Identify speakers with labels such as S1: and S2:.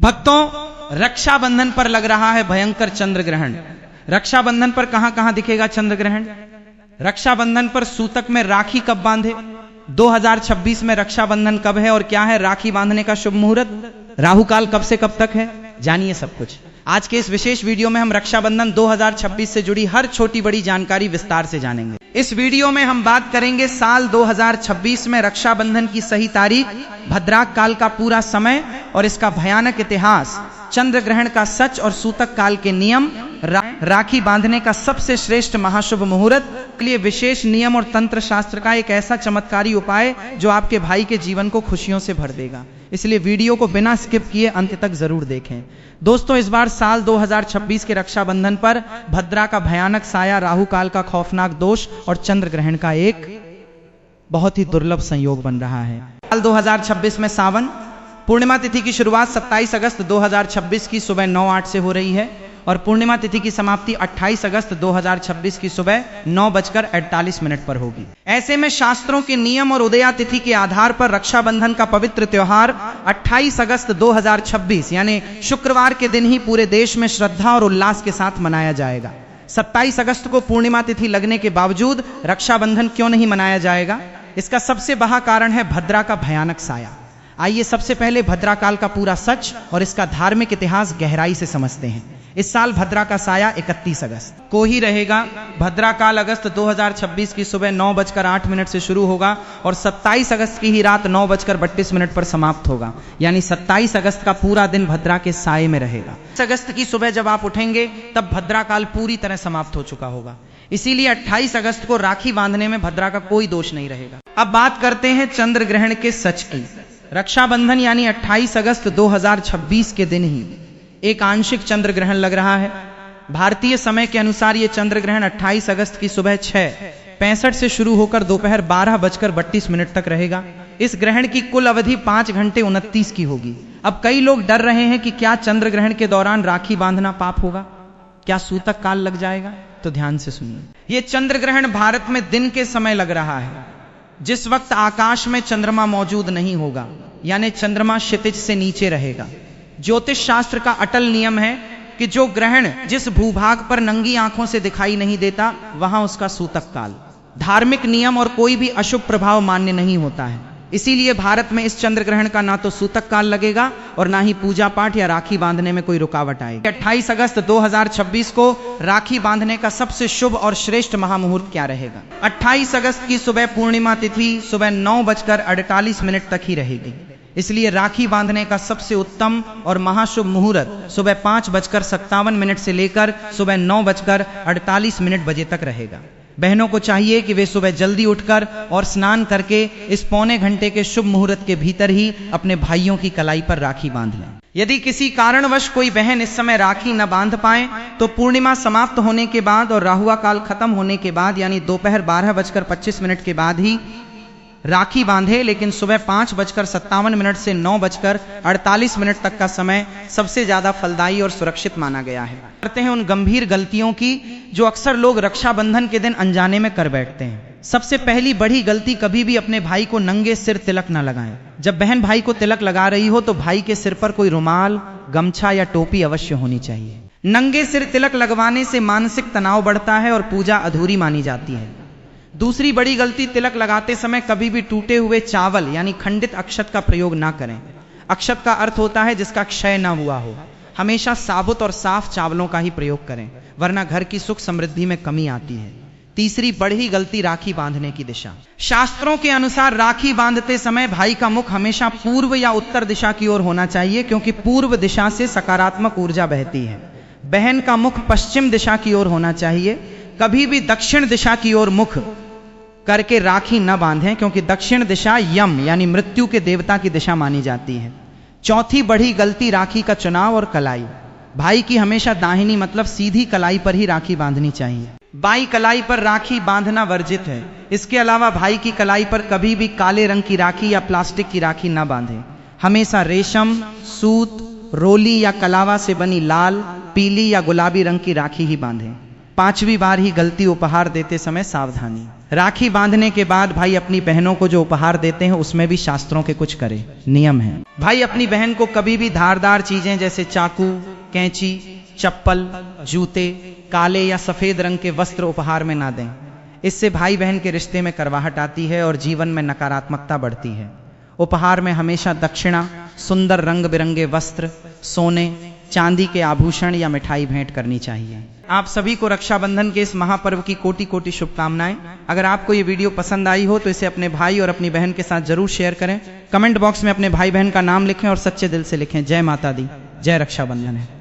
S1: भक्तों, रक्षाबंधन पर लग रहा है भयंकर चंद्र ग्रहण। रक्षाबंधन पर कहां कहां दिखेगा चंद्र ग्रहण? रक्षाबंधन पर सूतक में राखी कब बांधे? 2026 में रक्षाबंधन कब है और क्या है राखी बांधने का शुभ मुहूर्त? राहु काल कब से कब तक है? जानिए सब कुछ आज के इस विशेष वीडियो में। हम रक्षाबंधन 2026 से जुड़ी हर छोटी बड़ी जानकारी विस्तार से जानेंगे। इस वीडियो में हम बात करेंगे साल 2026 में रक्षाबंधन की सही तारीख, भद्राक काल का पूरा समय और इसका भयानक इतिहास, चंद्र ग्रहण का सच और सूतक काल के नियम, राखी बांधने का सबसे श्रेष्ठ महाशुभ मुहूर्त के लिए विशेष नियम और तंत्र शास्त्र का एक ऐसा चमत्कारी उपाय जो आपके भाई के जीवन को खुशियों से भर देगा। इसलिए वीडियो को बिना स्किप किए अंत तक जरूर देखें। दोस्तों, इस बार साल 2026 के रक्षाबंधन पर भद्रा का भयानक साया, राहु काल का खौफनाक दोष और चंद्र ग्रहण का एक बहुत ही दुर्लभ संयोग बन रहा है। साल 2026 में सावन पूर्णिमा तिथि की शुरुआत 27 अगस्त 2026 की सुबह 9:08 से हो रही है और पूर्णिमा तिथि की समाप्ति 28 अगस्त 2026 की सुबह 9:48 पर होगी। ऐसे में शास्त्रों के नियम और उदया तिथि के आधार पर रक्षाबंधन का पवित्र त्योहार 28 अगस्त 2026 यानी शुक्रवार के दिन ही पूरे देश में श्रद्धा और उल्लास के साथ मनाया जाएगा। 27 अगस्त को पूर्णिमा तिथि लगने के बावजूद रक्षाबंधन क्यों नहीं मनाया जाएगा? इसका सबसे बड़ा कारण है भद्रा का भयानक साया। आइए सबसे पहले भद्रा काल का पूरा सच और इसका धार्मिक इतिहास गहराई से समझते हैं। इस साल भद्रा का साया 31 अगस्त को ही रहेगा। भद्रा काल अगस्त 2026 की सुबह 9:08 से शुरू होगा और 27 अगस्त की ही रात 9:32 पर समाप्त होगा। यानी 27 अगस्त का पूरा दिन भद्रा के साये में रहेगा। 30 अगस्त की सुबह जब आप उठेंगे तब भद्रा काल पूरी तरह समाप्त हो चुका होगा। इसीलिए 28 अगस्त को राखी बांधने में भद्रा का कोई दोष नहीं रहेगा। अब बात करते हैं चंद्र ग्रहण के सच की। रक्षाबंधन यानी 28 अगस्त 2026 के दिन ही एक आंशिक चंद्र ग्रहण लग रहा है। भारतीय समय के अनुसार यह चंद्र ग्रहण 28 अगस्त की सुबह 6:65 से शुरू होकर दोपहर 12:32 तक रहेगा। इस ग्रहण की कुल अवधि 5 घंटे 29 की होगी। अब कई लोग डर रहे हैं कि क्या चंद्र ग्रहण के दौरान राखी बांधना पाप होगा? क्या सूतक काल लग जाएगा? तो ध्यान से सुनिए। यह चंद्र ग्रहण भारत में दिन के समय लग रहा है, जिस वक्त आकाश में चंद्रमा मौजूद नहीं होगा, यानी चंद्रमा क्षितिज से नीचे रहेगा। ज्योतिष शास्त्र का अटल नियम है कि जो ग्रहण जिस भूभाग पर नंगी आंखों से दिखाई नहीं देता वहां उसका सूतक काल। धार्मिक नियम और कोई भी अशुभ प्रभाव मान्य नहीं होता है। इसीलिए भारत में इस चंद्र ग्रहण का ना तो सूतक काल लगेगा और ना ही पूजा पाठ या राखी बांधने में कोई रुकावट आएगी। 28 अगस्त 2026 को राखी बांधने का सबसे शुभ और श्रेष्ठ महामुहूर्त क्या रहेगा? 28 अगस्त की सुबह पूर्णिमा तिथि सुबह 9:48 तक ही रहेगी। इसलिए राखी बांधने का सबसे उत्तम और महाशुभ मुहूर्त सुबह 5:57 से लेकर सुबह 9:48 बजे तक रहेगा। बहनों को चाहिए कि वे सुबह जल्दी उठकर और स्नान करके इस पौने घंटे के शुभ मुहूर्त के भीतर ही अपने भाइयों की कलाई पर राखी बांध लें। यदि किसी कारणवश कोई बहन इस समय राखी न बांध पाए तो पूर्णिमा समाप्त होने के बाद और राहुआ काल खत्म होने के बाद यानी दोपहर 12:25 के बाद ही राखी बांधे। लेकिन सुबह 5:57 से 9:48 तक का समय सबसे ज्यादा फलदायी और सुरक्षित माना गया है। करते हैं उन गंभीर गलतियों की जो अक्सर लोग रक्षाबंधन के दिन अनजाने में कर बैठते हैं। सबसे पहली बड़ी गलती, कभी भी अपने भाई को नंगे सिर तिलक ना लगाएं। जब बहन भाई को तिलक लगा रही हो तो भाई के सिर पर कोई रुमाल, गमछा या टोपी अवश्य होनी चाहिए। नंगे सिर तिलक लगवाने से मानसिक तनाव बढ़ता है और पूजा अधूरी मानी जाती है। दूसरी बड़ी गलती, तिलक लगाते समय कभी भी टूटे हुए चावल यानी खंडित अक्षत का प्रयोग ना करें। अक्षत का अर्थ होता है जिसका क्षय ना हुआ हो। हमेशा साबुत और साफ चावलों का ही प्रयोग करें, वरना घर की सुख समृद्धि में कमी आती है। तीसरी बड़ी गलती, राखी बांधने की दिशा। शास्त्रों के अनुसार राखी बांधते समय भाई का मुख हमेशा पूर्व या उत्तर दिशा की ओर होना चाहिए, क्योंकि पूर्व दिशा से सकारात्मक ऊर्जा बहती है। बहन का मुख पश्चिम दिशा की ओर होना चाहिए। कभी भी दक्षिण दिशा की ओर मुख करके राखी न बांधें, क्योंकि दक्षिण दिशा यम यानी मृत्यु के देवता की दिशा मानी जाती है। चौथी बड़ी गलती, राखी का चुनाव और कलाई। भाई की हमेशा दाहिनी मतलब सीधी कलाई पर ही राखी बांधनी चाहिए। बाई कलाई पर राखी बांधना वर्जित है। इसके अलावा भाई की कलाई पर कभी भी काले रंग की राखी या प्लास्टिक की राखी न बांधें। हमेशा रेशम, सूत, रोली या कलावा से बनी लाल, पीली या गुलाबी रंग की राखी ही बांधें। 5वीं बार ही गलती, उपहार देते समय सावधानी। राखी बांधने के बाद भाई अपनी बहनों को जो उपहार देते हैं उसमें भी शास्त्रों के कुछ करे नियम है। भाई अपनी बहन को कभी भी धारदार चीजें जैसे चाकू, कैंची, चप्पल, जूते, काले या सफेद रंग के वस्त्र उपहार में ना दें। इससे भाई बहन के रिश्ते में करवाहट आती है और जीवन में नकारात्मकता बढ़ती है। उपहार में हमेशा दक्षिणा, सुंदर रंग बिरंगे वस्त्र, सोने चांदी के आभूषण या मिठाई भेंट करनी चाहिए। आप सभी को रक्षाबंधन के इस महापर्व की कोटि कोटि शुभकामनाएं। अगर आपको ये वीडियो पसंद आई हो तो इसे अपने भाई और अपनी बहन के साथ जरूर शेयर करें। कमेंट बॉक्स में अपने भाई बहन का नाम लिखें और सच्चे दिल से लिखें। जय माता दी, जय रक्षाबंधन है।